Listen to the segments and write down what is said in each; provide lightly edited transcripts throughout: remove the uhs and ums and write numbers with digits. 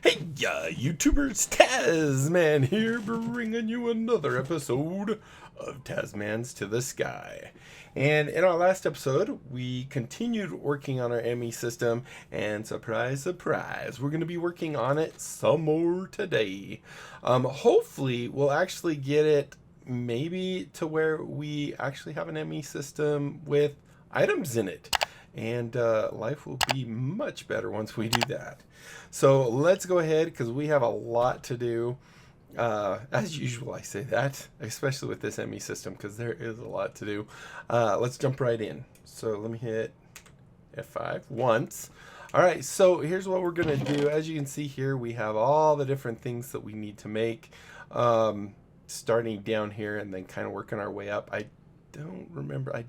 Hey, YouTubers, Tazman here, bringing you another episode of Tazman's to the Sky. And in our last episode, we continued working on our ME system, and surprise, surprise, we're going to be working on it some more today. Hopefully, we'll actually get it maybe to where we actually have an ME system with items in it. And life will be much better once we do that. So let's go ahead because we have a lot to do. As usual, I say that, especially with this ME system because there is a lot to do. Let's jump right in. So let me hit F5 once. All right, so here's what we're going to do. As you can see here, we have all the different things that we need to make, starting down here and then kind of working our way up. I don't remember. I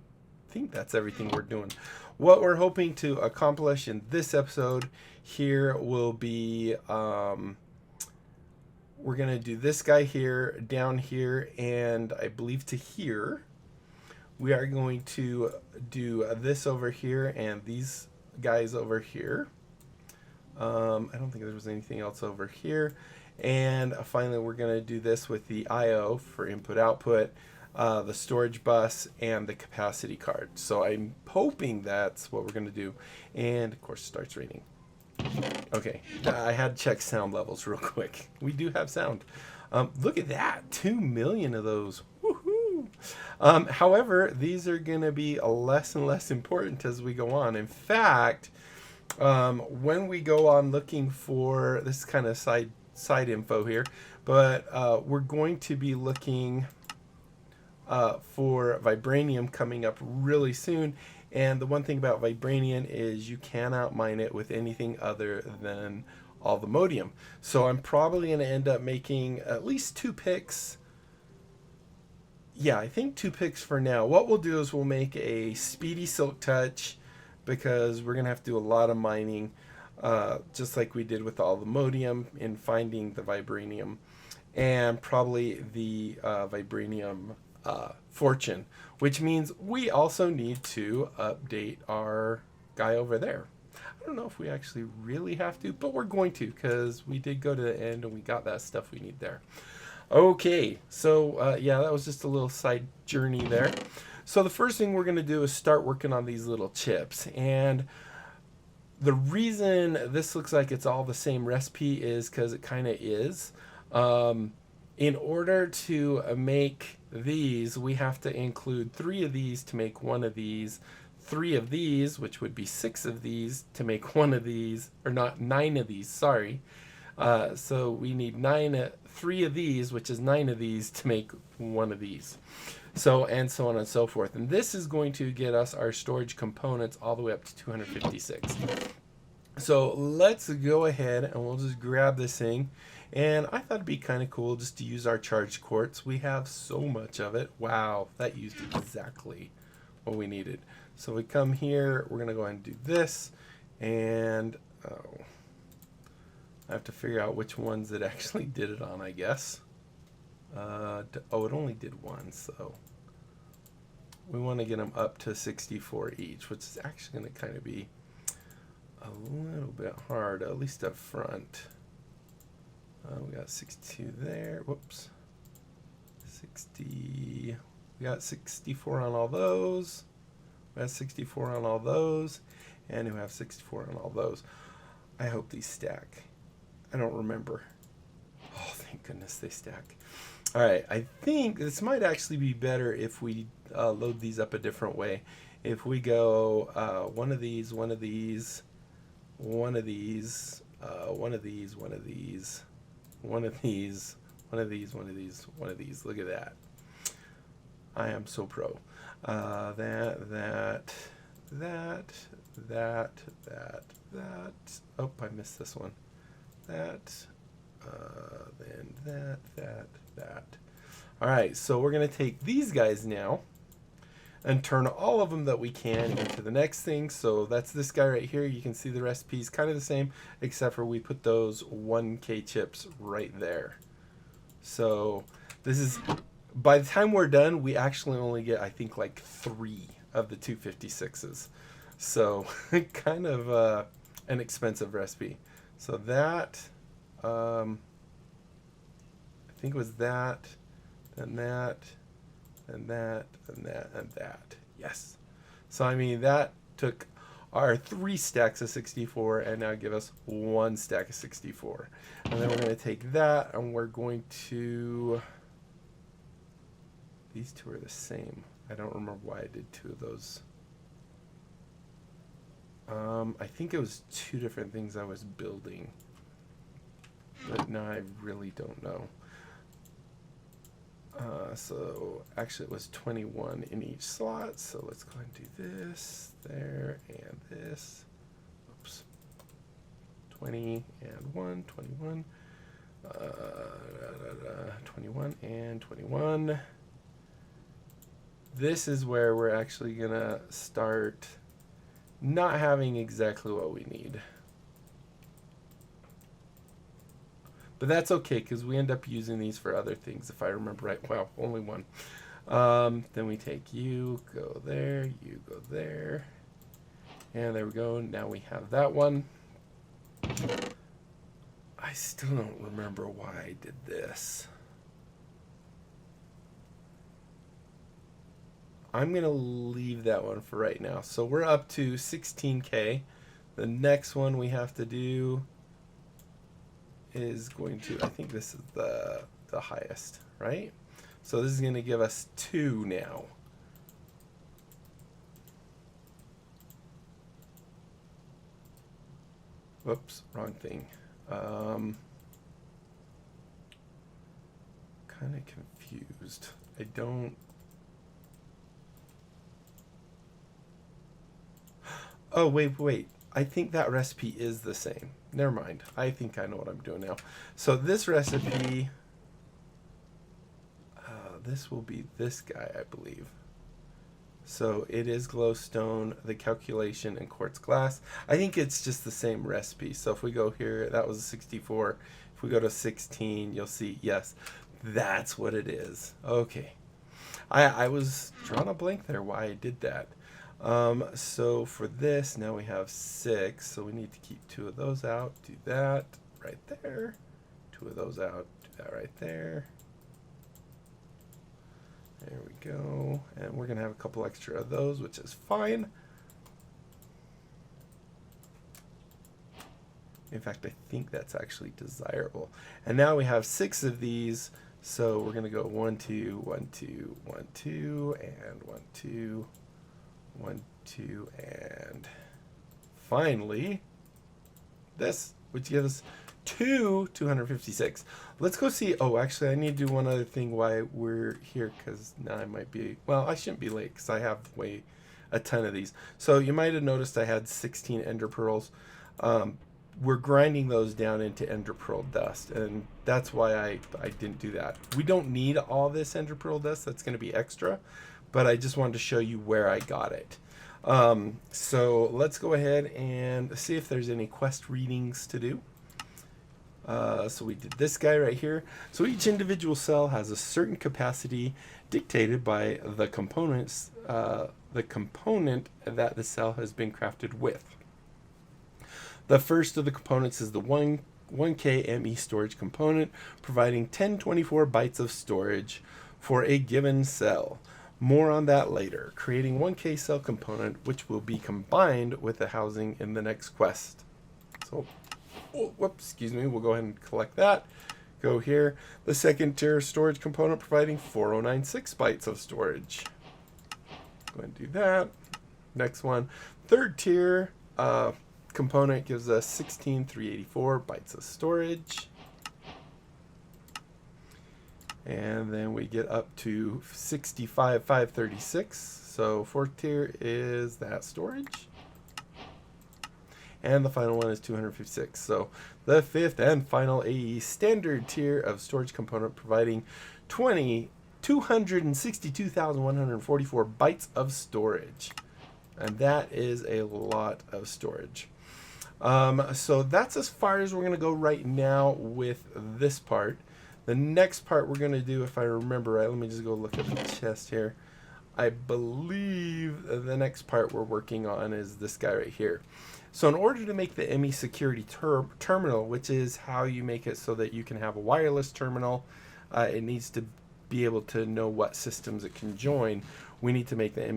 think that's everything we're doing. What we're hoping to accomplish in this episode here will be we're going to do this guy here, down here, and I believe to here. We are going to do this over here and these guys over here. I don't think there was anything else over here. And finally, we're going to do this with the I/O for input-output. The storage bus and the capacity card. So I'm hoping that's what we're going to do. And of course, it starts raining. Okay, I had to check sound levels real quick. We do have sound. Look at that, 2 million of those. Woohoo! However, these are going to be less and less important as we go on. In fact, when we go on looking for this kind of side info here, but we're going to be looking for vibranium coming up really soon. And the one thing about vibranium is you cannot mine it with anything other than allthemodium. So I'm probably going to end up making at least 2 picks. Yeah, I think 2 picks for now. What we'll do is we'll make a speedy silk touch because we're going to have to do a lot of mining, just like we did with allthemodium in finding the vibranium, and probably the vibranium fortune, which means we also need to update our guy over there. I don't know if we actually really have to, but we're going to because we did go to the end and we got that stuff we need there. Okay, so yeah, that was just a little side journey there. So the first thing we're going to do is start working on these little chips. And the reason this looks like it's all the same recipe is because it kind of is. In order to make these, we have to include 3 of these to make 1 of these, 3 of these, which would be 6 of these to make 1 of these, or not 9 of these, sorry. So we need 3 of these, which is 9 of these to make 1 of these. So, and so on and so forth. And this is going to get us our storage components all the way up to 256. So let's go ahead and we'll just grab this thing. And I thought it'd be kind of cool just to use our charged quartz. We have so much of it. Wow, that used exactly what we needed. So we come here, we're going to go ahead and do this. And I have to figure out which ones it actually did it on, I guess. Oh, it only did 1, so we want to get them up to 64 each, which is actually going to kind of be a little bit hard, at least up front. We got 62 there. Whoops. 60. We got 64 on all those. We have 64 on all those. And we have 64 on all those. I hope these stack. I don't remember. Oh, thank goodness they stack. All right. I think this might actually be better if we load these up a different way. If we go one of these, one of these, one of these, one of these, one of these, one of these, one of these, one of these, one of these. Look at that. I am so pro. That. Oh, I missed this one. That. Then that. All right, so we're going to take these guys now and turn all of them that we can into the next thing. So that's this guy right here. You can see the recipe's kind of the same, except for we put those 1K chips right there. So this is, by the time we're done, we actually only get, I think, like 3 of the 256s. So kind of an expensive recipe. So that I think it was that, then that, and that, and that, and that. Yes. So, I mean, that took our 3 stacks of 64 and now give us 1 stack of 64. And then we're going to take that and we're going to... These two are the same. I don't remember why I did 2 of those. I think it was 2 different things I was building. But now I really don't know. So actually it was 21 in each slot. So let's go ahead and do this, there, and this. Oops. 20 and 1, 21. 21 and 21. This is where we're actually going to start not having exactly what we need. But that's okay, because we end up using these for other things, if I remember right. Wow, only 1. Then we take you, go there, you go there. And there we go. Now we have that one. I still don't remember why I did this. I'm going to leave that one for right now. So we're up to 16K. The next one we have to do is going to, I think this is the highest, right? So this is going to give us 2 now. Whoops, wrong thing. Kind of confused. I don't... Oh, wait. I think that recipe is the same. Never mind. I think I know what I'm doing now. So this recipe, this will be this guy, I believe. So it is glowstone, the calculation, and quartz glass. I think it's just the same recipe. So if we go here, that was a 64. If we go to 16, you'll see, yes, that's what it is. Okay. I was drawing a blank there why I did that. So for this, now we have 6, so we need to keep 2 of those out. Do that right there. 2 of those out. Do that right there. There we go. And we're going to have a couple extra of those, which is fine. In fact, I think that's actually desirable. And now we have 6 of these, so we're going to go 1, 2, 1, 2, 1, 2, and 1, 2. 1, 2, and finally this, which gives us 256. Let's go see. Oh, actually, I need to do one other thing while we're here, because now I might be, well, I shouldn't be late because I have a ton of these. So you might have noticed I had 16 ender pearls. We're grinding those down into ender pearl dust, and that's why I didn't do that. We don't need all this ender pearl dust. That's going to be extra, but I just wanted to show you where I got it. So let's go ahead and see if there's any quest readings to do. So we did this guy right here. So each individual cell has a certain capacity dictated by the components, the component that the cell has been crafted with. The first of the components is the 1K ME storage component, providing 1024 bytes of storage for a given cell. More on that later. Creating 1K cell component, which will be combined with the housing in the next quest. So, whoops, excuse me, we'll go ahead and collect that. Go here. The second tier storage component providing 4096 bytes of storage. Go ahead and do that. Next one. Third tier component gives us 16384 bytes of storage. And then we get up to 65536. So fourth tier is that storage. And the final one is 256. So the fifth and final AE standard tier of storage component providing 262,144 bytes of storage. And that is a lot of storage. So that's as far as we're going to go right now with this part. The next part we're going to do, if I remember right, let me just go look at the chest here. I believe the next part we're working on is this guy right here. So in order to make the ME security terminal, which is how you make it so that you can have a wireless terminal, it needs to be able to know what systems it can join. We need to make the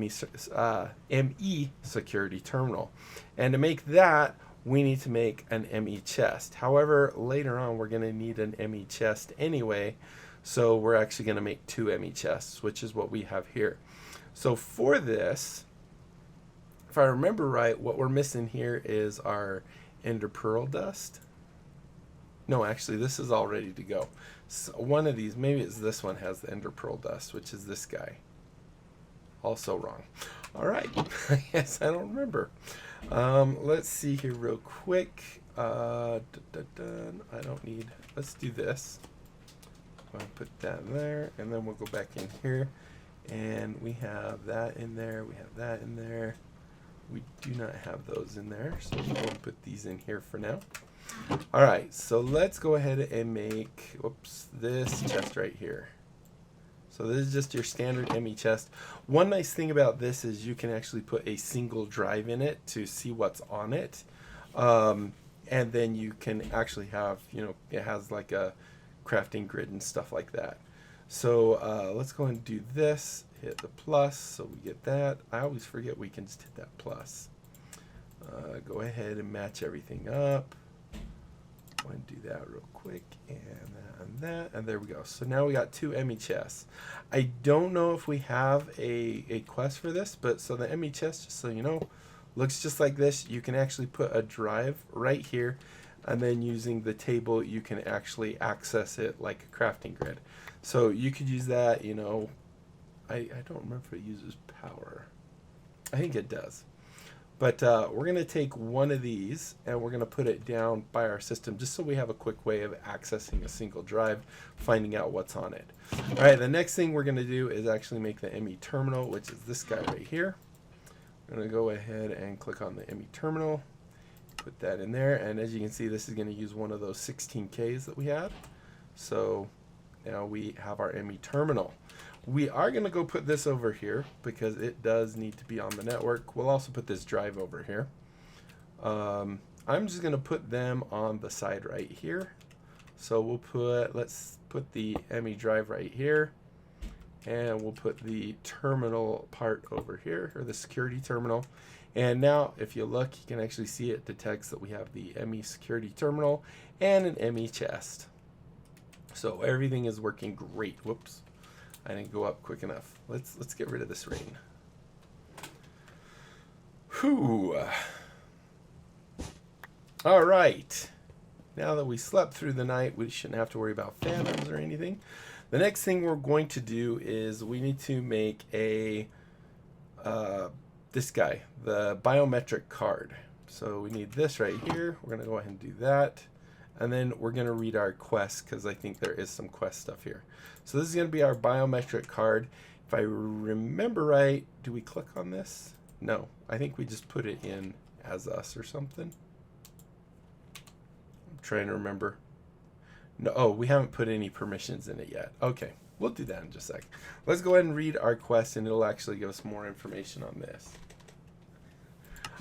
ME security terminal. And to make that, we need to make an ME chest. However, later on, we're going to need an ME chest anyway. So we're actually going to make 2 ME chests, which is what we have here. So for this, if I remember right, what we're missing here is our ender pearl dust. No, actually, this is all ready to go. So one of these, maybe it's this one, has the ender pearl dust, which is this guy. Also wrong. All right. I guess I don't remember. Let's see here real quick. I don't need, let's do this. I'll put that in there, and then we'll go back in here. And we have that in there. We have that in there. We do not have those in there, so we'll put these in here for now. All right, so let's go ahead and make, whoops, this chest right here. So this is just your standard ME chest. One nice thing about this is you can actually put a single drive in it to see what's on it. And then you can actually have, you know, it has like a crafting grid and stuff like that. So let's go and do this. Hit the plus so we get that. I always forget we can just hit that plus. Go ahead and match everything up. Go and do that real quick, and that and that, and there we go. So now we got 2 ME chests. I don't know if we have a quest for this, but so the ME chest, just so you know, looks just like this. You can actually put a drive right here, and then using the table you can actually access it like a crafting grid. So you could use that, you know, I don't remember if it uses power. I think it does. But we're going to take one of these and we're going to put it down by our system just so we have a quick way of accessing a single drive, finding out what's on it. All right, the next thing we're going to do is actually make the ME terminal, which is this guy right here. I'm going to go ahead and click on the ME terminal, put that in there, and as you can see, this is going to use one of those 16Ks that we had. So now we have our ME terminal. We are going to go put this over here because it does need to be on the network. We'll also put this drive over here. I'm just going to put them on the side right here. So we'll put, let's put the ME drive right here, and we'll put the terminal part over here, or the security terminal. And now if you look, you can actually see it detects that we have the ME security terminal and an ME chest. So everything is working great. Whoops. I didn't go up quick enough. Let's get rid of this rain. Whew. All right. Now that we slept through the night, we shouldn't have to worry about phantoms or anything. The next thing we're going to do is we need to make a this guy, the biometric card. So we need this right here. We're going to go ahead and do that. And then we're going to read our quest because I think there is some quest stuff here. So this is going to be our biometric card. If I remember right, do we click on this? No, I think we just put it in as us or something. I'm trying to remember. No, oh, we haven't put any permissions in it yet. Okay, we'll do that in just a sec. Let's go ahead and read our quest and it'll actually give us more information on this.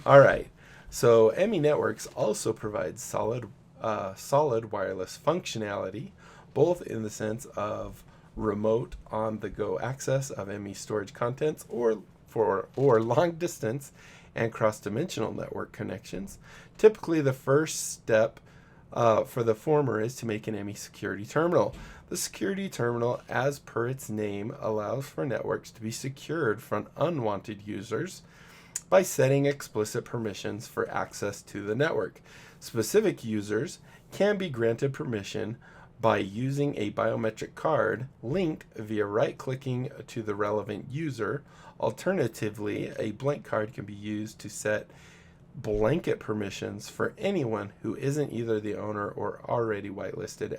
All right, so ME Networks also provides solid wireless functionality, both in the sense of remote on-the-go access of ME storage contents or long distance and cross-dimensional network connections. Typically, the first step for the former is to make an ME security terminal. The security terminal, as per its name, allows for networks to be secured from unwanted users by setting explicit permissions for access to the network. Specific users can be granted permission by using a biometric card linked via right-clicking to the relevant user. Alternatively, a blank card can be used to set blanket permissions for anyone who isn't either the owner or already whitelisted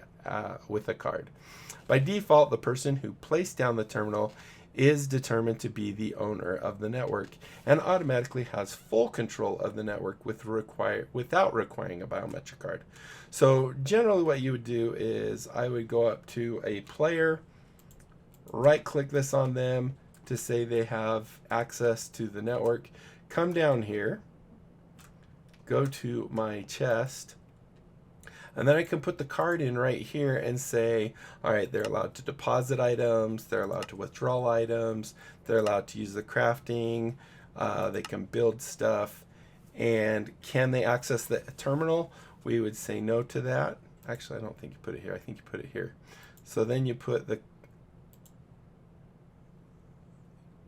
with a card. By default, the person who placed down the terminal is determined to be the owner of the network and automatically has full control of the network without requiring a biometric card. So generally what you would do is I would go up to a player, right click this on them, to say they have access to the network, come down here, go to my chest, and then I can put the card in right here and say, all right, they're allowed to deposit items, they're allowed to withdraw items, they're allowed to use the crafting, they can build stuff, and can they access the terminal? We would say no to that. Actually, I don't think you put it here. I think you put it here. So then you put the,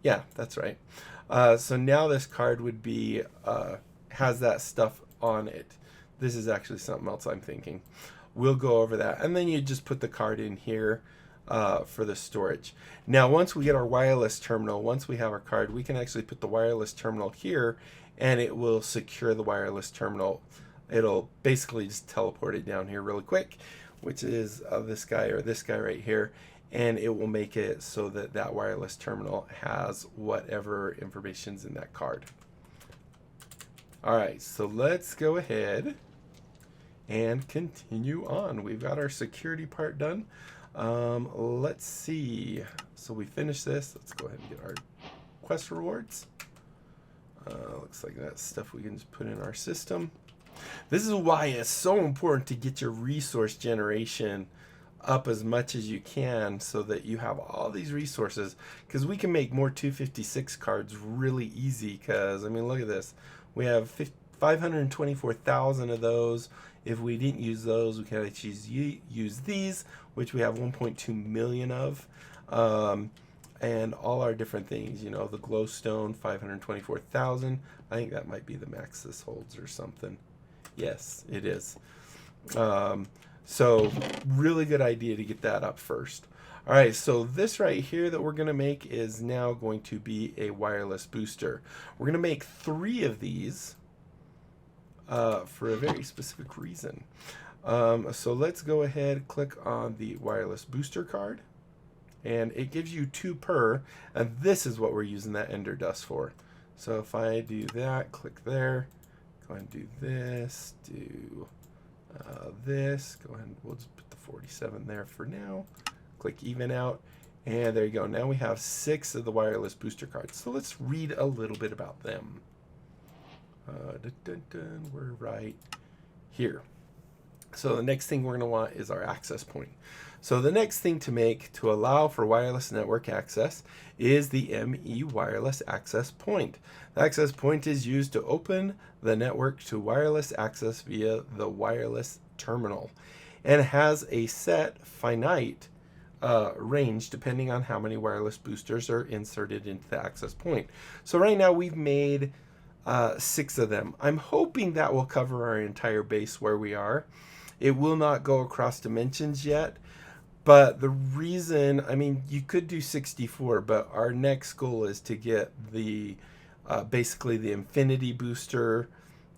yeah, that's right. So now this card would be, has that stuff on it. This is actually something else I'm thinking. We'll go over that. And then you just put the card in here for the storage. Now, once we get our wireless terminal, once we have our card, we can actually put the wireless terminal here, and it will secure the wireless terminal. It'll basically just teleport it down here really quick, which is this guy or this guy right here, and it will make it so that that wireless terminal has whatever information's in that card. All right, so let's go ahead and continue on. We've got our security part done. Let's see. So we finished this. Let's go ahead and get our quest rewards. Looks like that's stuff we can just put in our system. This is why it's so important to get your resource generation up as much as you can so that you have all these resources, because we can make more 256 cards really easy. Because I mean, look at this. We have 524,000 of those. If we didn't use those, we can actually use these, which we have 1.2 million of. And all our different things, you know, the glowstone, 524,000. I think that might be the max this holds or something. Yes, it is. So really good idea to get that up first. All right, so this right here that we're going to make is now going to be a wireless booster. We're going to make 3 of these for a very specific reason. So let's go ahead, click on the wireless booster card, and it gives you 2 per, and this is what we're using that ender dust for. So if I do that, click there, go ahead and do this, do this, go ahead and we'll just put the 47 there for now. Click even out, and there you go. Now we have 6 of the wireless booster cards. So let's read a little bit about them. We're right here. So the next thing we're going to want is our access point. So the next thing to make to allow for wireless network access is the ME wireless access point. The access point is used to open the network to wireless access via the wireless terminal, and has a set finite range depending on how many wireless boosters are inserted into the access point. So right now we've made 6 of them. I'm hoping that will cover our entire base where we are. It will not go across dimensions yet, but the reason, I mean, you could do 64, but our next goal is to get the basically the infinity booster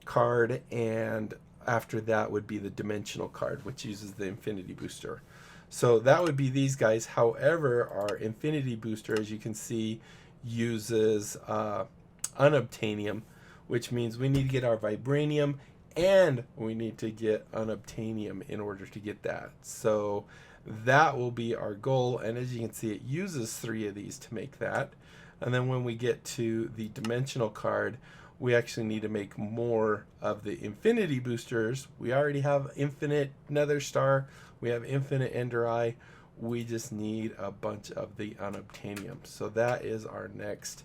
card, and after that would be the dimensional card, which uses the infinity booster. So that would be these guys. However, our infinity booster, as you can see, uses unobtainium, which means we need to get our vibranium and we need to get unobtainium in order to get that. So that will be our goal, and as you can see, it uses 3 of these to make that. And then when we get to the dimensional card, we actually need to make more of the infinity boosters. We already have infinite nether star, we have infinite ender eye, we just need a bunch of the unobtainium. So that is our next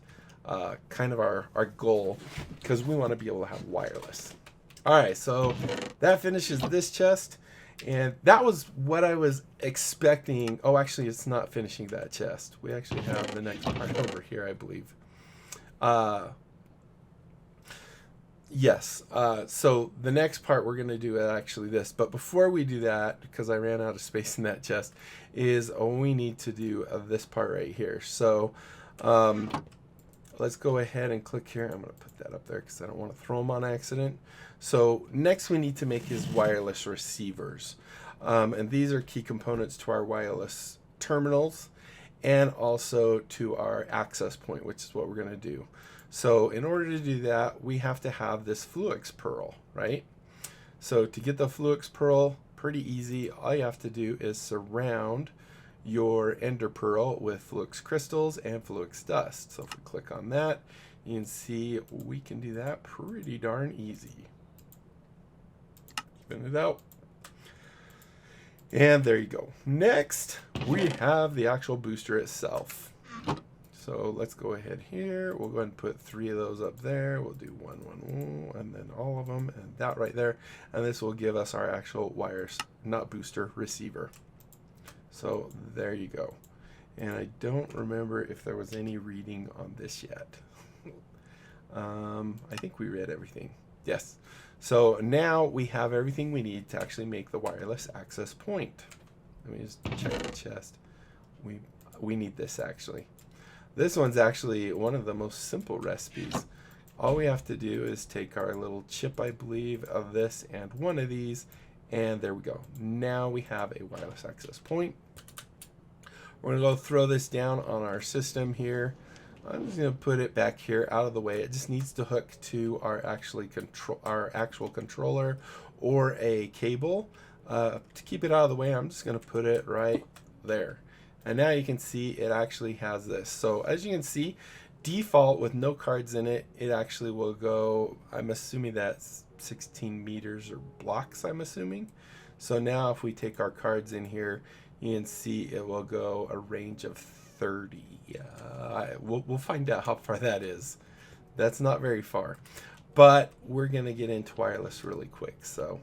kind of our goal, because we want to be able to have wireless. All right, so that finishes this chest, and that was what I was expecting. Oh, actually, it's not finishing that chest. We actually have the next part over here, I believe. Yes, so the next part we're going to do actually this. But before we do that, because I ran out of space in that chest, is we need to do this part right here. So let's go ahead and click here. I'm going to put that up there because I don't want to throw them on accident. So next we need to make his wireless receivers. And these are key components to our wireless terminals and also to our access point, which is what we're going to do. So in order to do that, we have to have this Fluix Pearl, right? So to get the Fluix Pearl, pretty easy. All you have to do is surround your ender pearl with Fluix crystals and Fluix dust. So if we click on that, you can see we can do that pretty darn easy. Spin it out. And there you go. Next, we have the actual booster itself. So let's go ahead here. We'll go ahead and put 3 of those up there. We'll do 1, 1, 1, and then all of them, and that right there. And this will give us our actual wires, not booster, receiver. So there you go. And I don't remember if there was any reading on this yet. I think we read everything. Yes. So now we have everything we need to actually make the wireless access point. Let me just check the chest. We need this actually. This one's actually one of the most simple recipes. All we have to do is take our little chip, I believe, of this and one of these, and there we go. Now we have a wireless access point. We're gonna go throw this down on our system here. I'm just gonna put it back here out of the way. It just needs to hook to our actual controller or a cable. To keep it out of the way, I'm just gonna put it right there. And now you can see it actually has this. So as you can see, default with no cards in it, it actually will go, I'm assuming that's 16 meters or blocks, I'm assuming. So now if we take our cards in here, you can see it will go a range of 30. We'll find out how far that is. That's not very far. But we're going to get into wireless really quick. So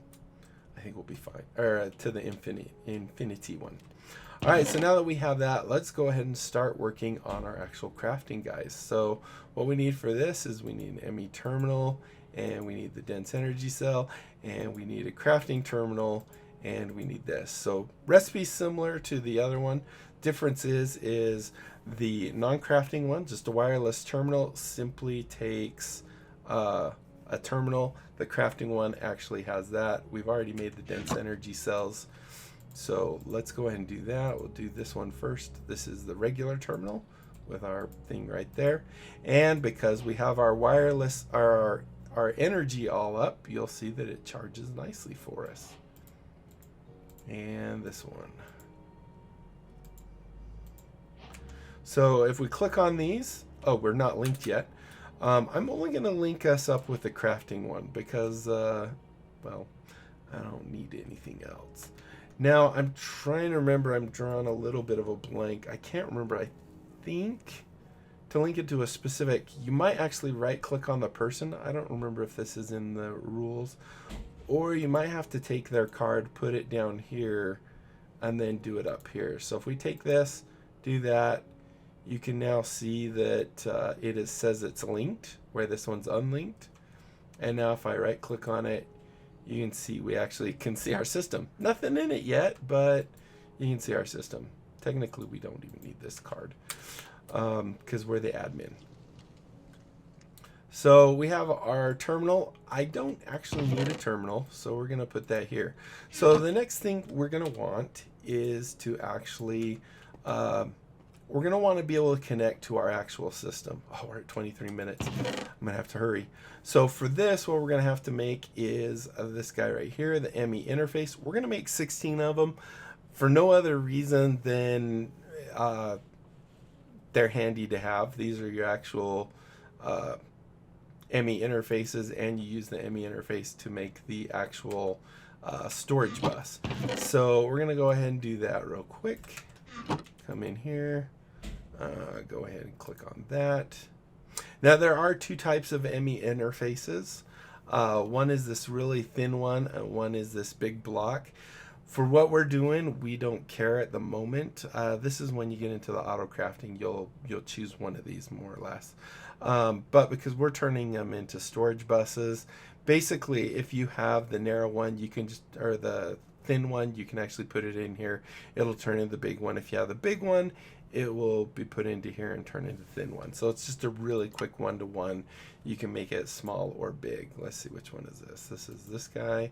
I think we'll be fine. Or to the infinity one. All right, so now that we have that, let's go ahead and start working on our actual crafting, guys. So what we need for this is we need an ME terminal, and we need the dense energy cell, and we need a crafting terminal, and we need this. So recipe similar to the other one. Difference is the non-crafting one, just a wireless terminal, simply takes a terminal. The crafting one actually has that. We've already made the dense energy cells. So let's go ahead and do that. We'll do this one first. This is the regular terminal with our thing right there. And because we have our wireless, our energy all up, you'll see that it charges nicely for us. And this one. So if we click on these, oh, we're not linked yet. I'm only going to link us up with the crafting one because, well, I don't need anything else. Now, I'm trying to remember, I'm drawing a little bit of a blank. I can't remember. I think to link it to a specific, you might actually right-click on the person. I don't remember if this is in the rules. Or you might have to take their card, put it down here, and then do it up here. So if we take this, do that, you can now see that says it's linked, where this one's unlinked. And now if I right-click on it, you can see we actually can see our system. Nothing in it yet, but you can see our system. Technically, we don't even need this card because we're the admin. So we have our terminal. I don't actually need a terminal, so we're going to put that here. So the next thing we're going to want is to actually, we're going to want to be able to connect to our actual system. Oh, we're at 23 minutes. I'm going to have to hurry. So for this, what we're going to have to make is this guy right here, the ME interface. We're going to make 16 of them for no other reason than they're handy to have. These are your actual ME interfaces, and you use the ME interface to make the actual storage bus. So we're going to go ahead and do that real quick. Come in here. Go ahead and click on that. Now there are 2 types of ME interfaces. One is this really thin one, and one is this big block. For what we're doing, we don't care at the moment. This is when you get into the auto crafting, you'll choose one of these more or less. But because we're turning them into storage buses, basically if you have the narrow one, you can just, or the thin one, you can actually put it in here. It'll turn into the big one. If you have the big one, it will be put into here and turn into the thin one. So it's just a really quick one-to-one. You can make it small or big. Let's see, which one is this? This is this guy.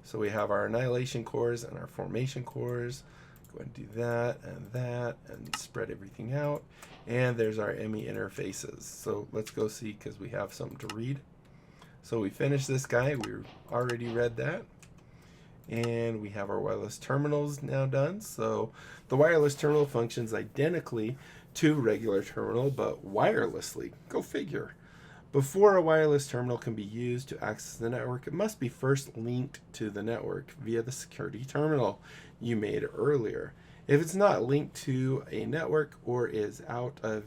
So we have our annihilation cores and our formation cores. Go ahead and do that, and spread everything out. And there's our ME interfaces. So let's go see, because we have something to read. So we finished this guy. We already read that. And we have our wireless terminals now done. So the wireless terminal functions identically to regular terminal, but wirelessly. Go figure. Before a wireless terminal can be used to access the network, it must be first linked to the network via the security terminal you made earlier. If it's not linked to a network or is out of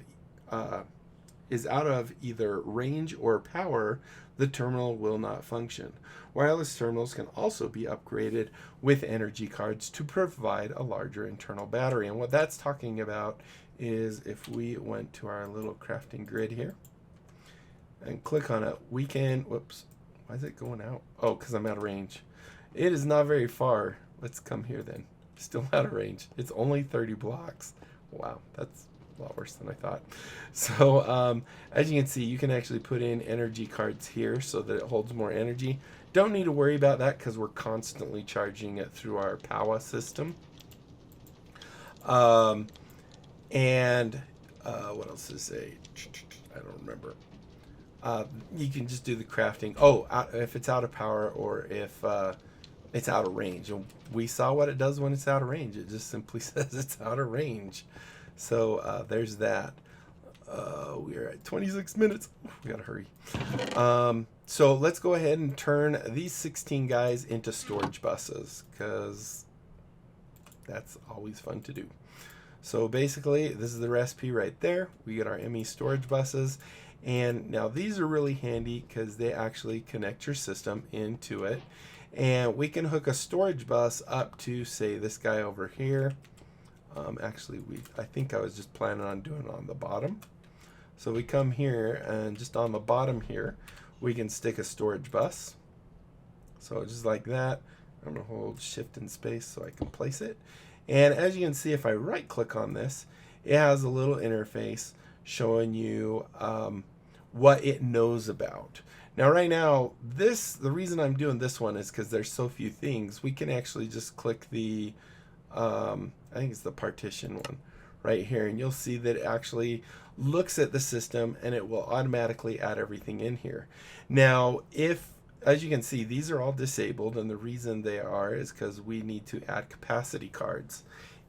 either range or power, the terminal will not function. Wireless terminals can also be upgraded with energy cards to provide a larger internal battery. And what that's talking about is if we went to our little crafting grid here and click on it, we can, whoops, why is it going out? Oh, because I'm out of range. It is not very far. Let's come here then. Still out of range. It's only 30 blocks. Wow, that's a lot worse than I thought. So as you can see, you can actually put in energy cards here so that it holds more energy. Don't need to worry about that because we're constantly charging it through our power system. What else to say? I don't remember. You can just do the crafting. Oh, if it's out of power or if it's out of range. And we saw what it does when it's out of range. It just simply says it's out of range. So there's that. We're at 26 minutes. We gotta hurry. So let's go ahead and turn these 16 guys into storage buses because that's always fun to do. So basically, this is the recipe right there. We get our ME storage buses. And now these are really handy because they actually connect your system into it. And we can hook a storage bus up to, say, this guy over here. Actually, I think I was just planning on doing it on the bottom. So we come here and just on the bottom here, we can stick a storage bus. So just like that, I'm gonna hold shift and space so I can place it. And as you can see, if I right click on this, it has a little interface showing you what it knows about. Now right now, the reason I'm doing this one is because there's so few things. We can actually just click the, I think it's the partition one right here, and you'll see that it actually looks at the system and it will automatically add everything in here. Now, as you can see, these are all disabled, and the reason they are is because we need to add capacity cards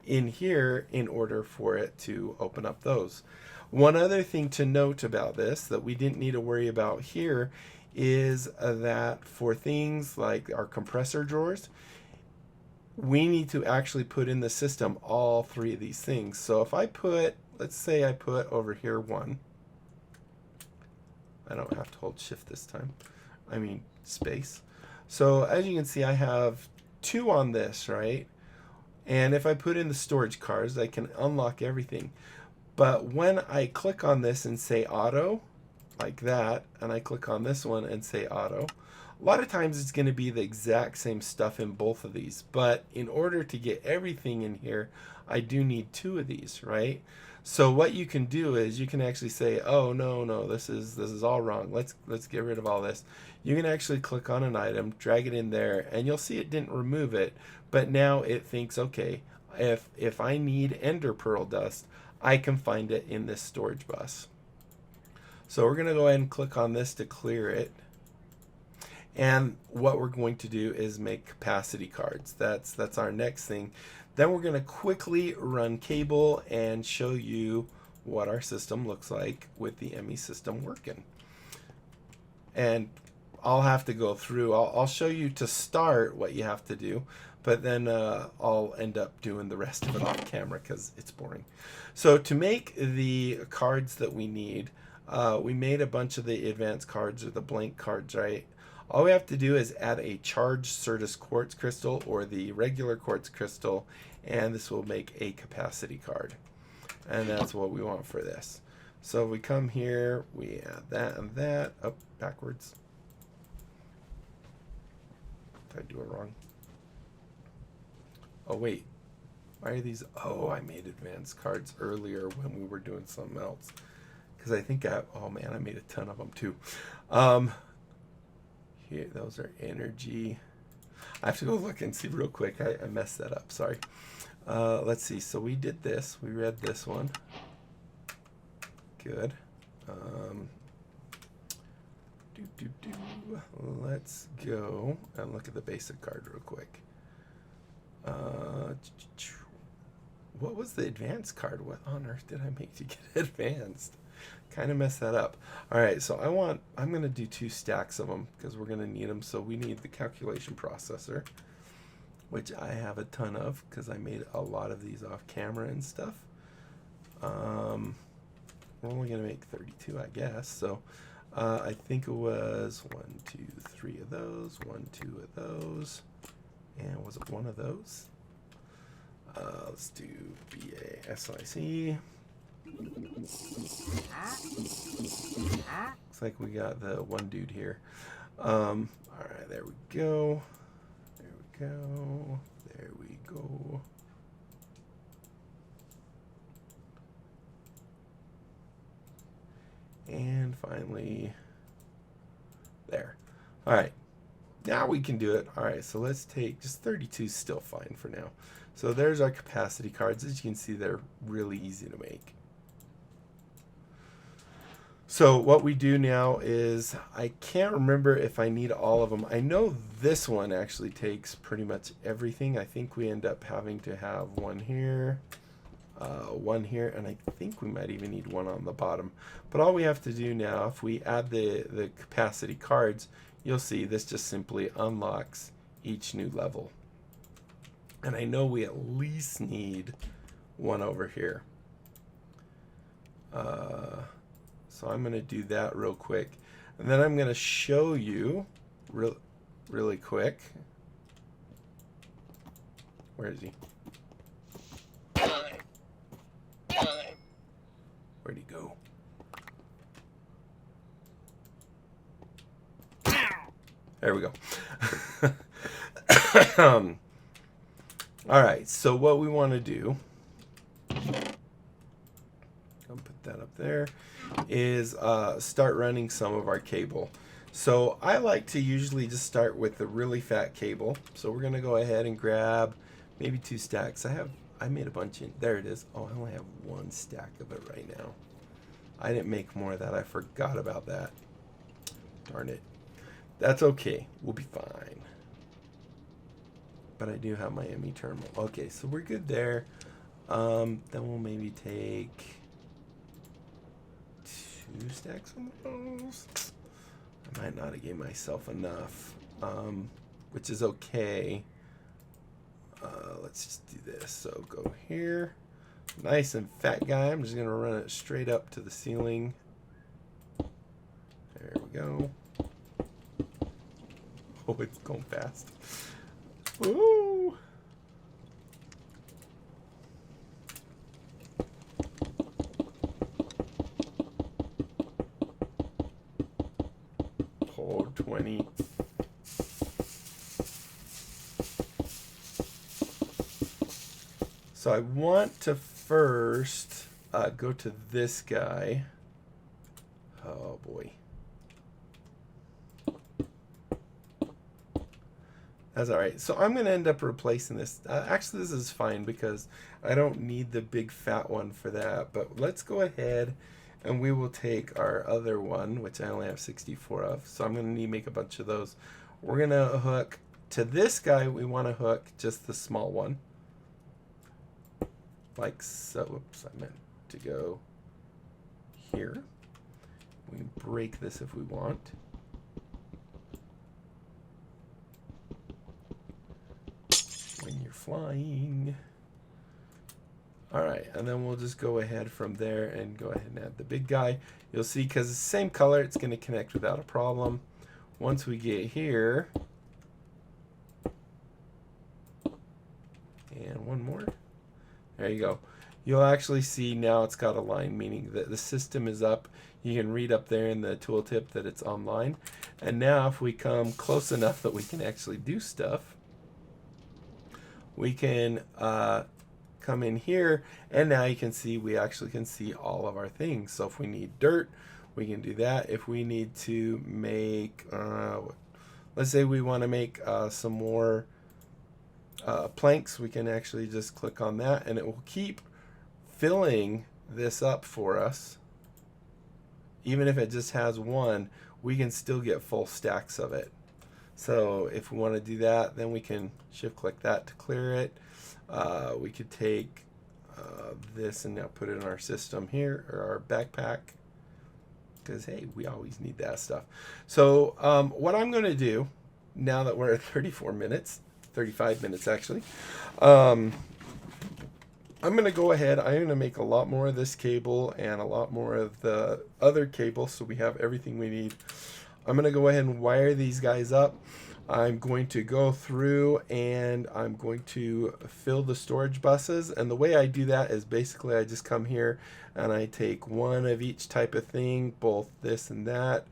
in here in order for it to open up those. One other thing to note about this that we didn't need to worry about here is that for things like our compressor drawers, we need to actually put in the system all three of these things. So if I put, let's say I put over here one, I don't have to hold shift this time, I mean space. So as you can see, I have two on this, right? And if I put in the storage cards, I can unlock everything. But when I click on this and say auto, like that, and I click on this one and say auto, a lot of times it's going to be the exact same stuff in both of these. But in order to get everything in here, I do need two of these, right? So what you can do is you can actually say, oh no, this is all wrong. Let's get rid of all this. You can actually click on an item, drag it in there, and you'll see it didn't remove it. But now it thinks, okay, if I need ender pearl dust, I can find it in this storage bus. So we're going to go ahead and click on this to clear it. And what we're going to do is make capacity cards. That's our next thing. Then we're going to quickly run cable and show you what our system looks like with the ME system working. And I'll have to go through. I'll show you to start what you have to do, but then I'll end up doing the rest of it off camera because it's boring. So to make the cards that we need, we made a bunch of the advanced cards or the blank cards, right? All we have to do is add a charged Certus quartz crystal or the regular quartz crystal, and this will make a capacity card. And that's what we want for this. So we come here, we add that and that. Oh, backwards. Did I do it wrong? Oh, wait. Why are these? Oh, I made advanced cards earlier when we were doing something else. Because I think oh man, I made a ton of them too. Here, those are energy. I have to go look and see real quick. I messed that up, sorry. Let's see, so we did this. We read this one. Good. Let's go and look at the basic card real quick. What was the advanced card? What on earth did I make to get advanced? Kind of messed that up. All right, so I'm going to do 2 stacks of them because we're going to need them. So we need the calculation processor, which I have a ton of because I made a lot of these off camera and stuff. We're only going to make 32, I guess. So I think it was 1, 2, 3 of those, 1, 2 of those, and was it 1 of those? Let's do BASIC. Looks like we got the one dude here. All right, there we go. There we go. There we go. And finally, there. All right, now we can do it. All right, so let's take, just 32 is still fine for now. So there's our capacity cards. As you can see, they're really easy to make. So what we do now is, I can't remember if I need all of them. I know this one actually takes pretty much everything. I think we end up having to have one here, and I think we might even need one on the bottom. But all we have to do now, if we add the capacity cards, you'll see this just simply unlocks each new level. And I know we at least need one over here. So I'm going to do that real quick. And then I'm going to show you really quick. Where is he? Where'd he go? There we go. All right, so what we want to do, I'll put that up there, is start running some of our cable. So I like to usually just start with the really fat cable. So we're going to go ahead and grab maybe 2 stacks. I made a bunch in, there it is. Oh, I only have 1 stack of it right now. I didn't make more of that. I forgot about that. Darn it. That's okay. We'll be fine. But I do have my ME terminal. Okay, so we're good there. Then we'll maybe take 2 stacks of those. I might not have gave myself enough, which is okay. Let's just do this. So go here. Nice and fat guy. I'm just going to run it straight up to the ceiling. There we go. Oh, it's going fast. Woo! Oh, 20. So I want to first go to this guy. Oh boy. That's all right. So I'm going to end up replacing this. Actually, this is fine because I don't need the big fat one for that. But let's go ahead and we will take our other one, which I only have 64 of. So I'm going to need to make a bunch of those. We're going to hook to this guy. We want to hook just the small one. Like so. Oops, I meant to go here. We can break this if we want. When you're flying. All right, and then we'll just go ahead from there and go ahead and add the big guy. You'll see, because it's the same color, it's going to connect without a problem. Once we get here, and one more. There you go. You'll actually see now it's got a line, meaning that the system is up. You can read up there in the tooltip that it's online. And now if we come close enough that we can actually do stuff, we can come in here, and now you can see we actually can see all of our things. So if we need dirt, we can do that. If we need to make, let's say we want to make some more planks, we can actually just click on that, and it will keep filling this up for us. Even if it just has one, we can still get full stacks of it. So if we want to do that, then we can shift click that to clear it. We could take this and now put it in our system here, or our backpack, because hey, we always need that stuff. So what I'm going to do now that we're at 34 minutes, 35 minutes actually, I'm going to go ahead. I'm going to make a lot more of this cable and a lot more of the other cable, so we have everything we need. I'm going to go ahead and wire these guys up. I'm going to go through and I'm going to fill the storage buses. And the way I do that is basically I just come here and I take one of each type of thing, both this and that.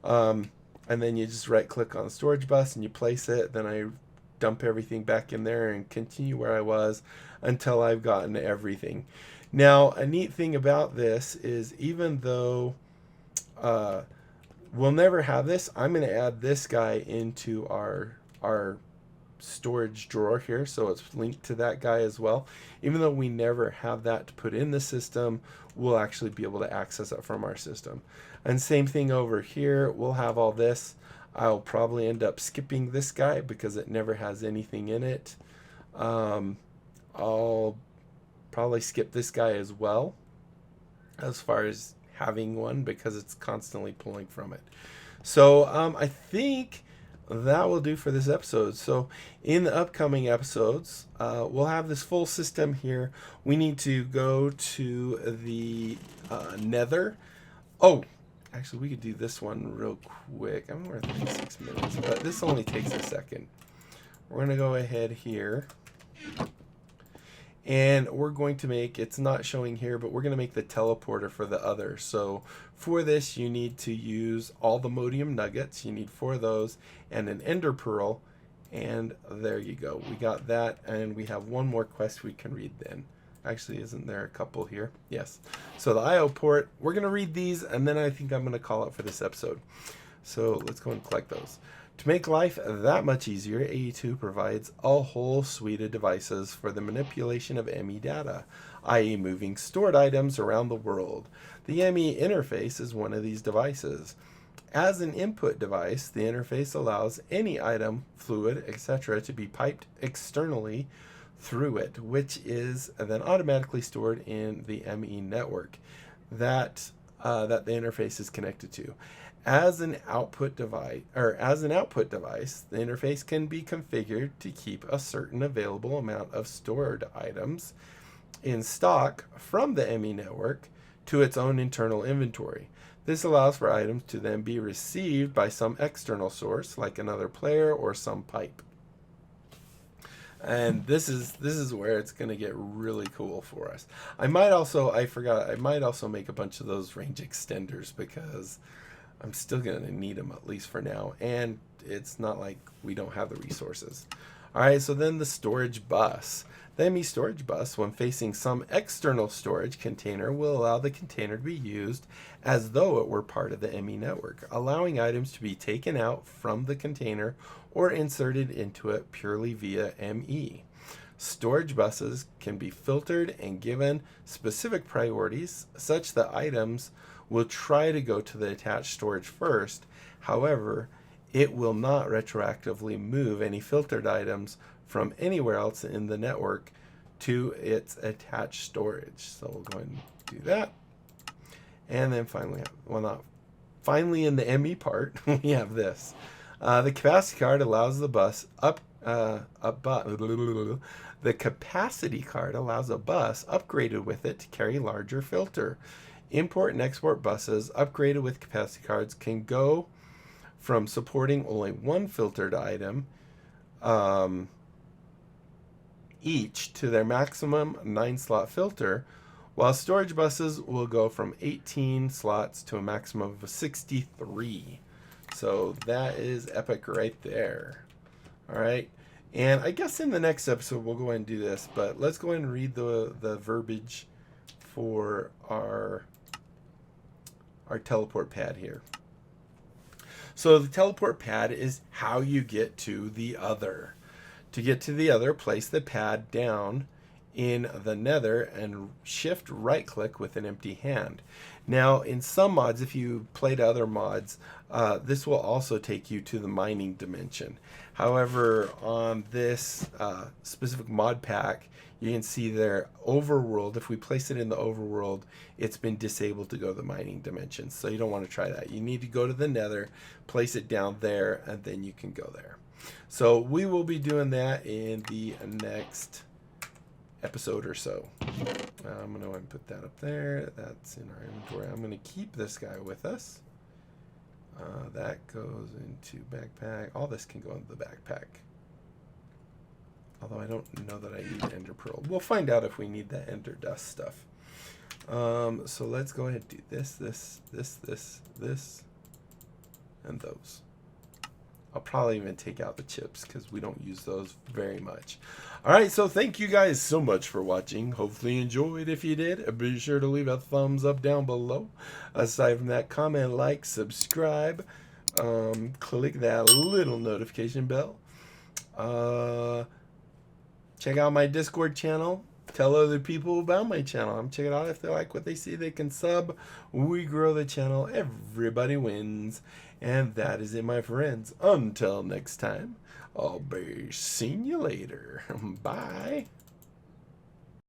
And then you just right click on the storage bus and you place it. Then I dump everything back in there and continue where I was until I've gotten everything. Now, a neat thing about this is even though we'll never have this, I'm going to add this guy into our storage drawer here, so it's linked to that guy as well. Even though we never have that to put in the system, we'll actually be able to access it from our system. And same thing over here, we'll have all this. I'll probably end up skipping this guy because it never has anything in it. I'll probably skip this guy as well as far as having one because it's constantly pulling from it. So I think that will do for this episode. So in the upcoming episodes, we'll have this full system here. We need to go to the nether. Oh, actually, we could do this one real quick. I'm going to 36 minutes, but this only takes a second. We're going to go ahead here. And we're going to make, it's not showing here, but we're going to make the teleporter for the other. So for this, you need to use all the modium nuggets. You need 4 of those and an ender pearl. And there you go. We got that. And we have one more quest we can read then. Actually, isn't there a couple here? Yes. So the IO port, we're going to read these. And then I think I'm going to call it for this episode. So let's go and collect those. To make life that much easier, AE2 provides a whole suite of devices for the manipulation of ME data, i.e. moving stored items around the world. The ME interface is one of these devices. As an input device, the interface allows any item, fluid, etc. to be piped externally through it, which is then automatically stored in the ME network that the interface is connected to. As an output device, the interface can be configured to keep a certain available amount of stored items in stock from the ME network to its own internal inventory. This allows for items to then be received by some external source, like another player or some pipe. And this is where it's going to get really cool for us. I might also make a bunch of those range extenders because I'm still going to need them, at least for now. And it's not like we don't have the resources. All right, so then the storage bus. The ME storage bus, when facing some external storage container, will allow the container to be used as though it were part of the ME network, allowing items to be taken out from the container or inserted into it purely via ME. Storage buses can be filtered and given specific priorities such that items will try to go to the attached storage first. However, it will not retroactively move any filtered items from anywhere else in the network to its attached storage. So we'll go ahead and do that. And then finally, well, not finally in the ME part, we have this. The capacity card allows the capacity card allows a bus upgraded with it to carry larger filter. Import and export buses upgraded with capacity cards can go from supporting only one filtered item each to their maximum 9-slot filter, while storage buses will go from 18 slots to a maximum of 63. So that is epic right there. All right. And I guess in the next episode, we'll go ahead and do this, but let's go ahead and read the verbiage for our teleport pad here. So the teleport pad is how you get to the other. To get to the other, place the pad down in the nether and shift right click with an empty hand. Now in some mods, if you played other mods, this will also take you to the mining dimension. However, on this specific mod pack, you can see there overworld. If we place it in the overworld, it's been disabled to go to the mining dimension. So you don't want to try that. You need to go to the nether, place it down there, and then you can go there. So we will be doing that in the next episode or so. I'm going to put that up there. That's in our inventory. I'm going to keep this guy with us. That goes into backpack. All this can go into the backpack. Although I don't know that I need ender pearl. We'll find out if we need that ender dust stuff. So let's go ahead and do this, and those. I'll probably even take out the chips because we don't use those very much. Alright, so thank you guys so much for watching. Hopefully you enjoyed. If you did, be sure to leave a thumbs up down below. Aside from that, comment, like, subscribe. Click that little notification bell. Check out my Discord channel. Tell other people about my channel. Check it out. If they like what they see, they can sub. We grow the channel. Everybody wins. And that is it, my friends. Until next time, I'll be seeing you later. Bye.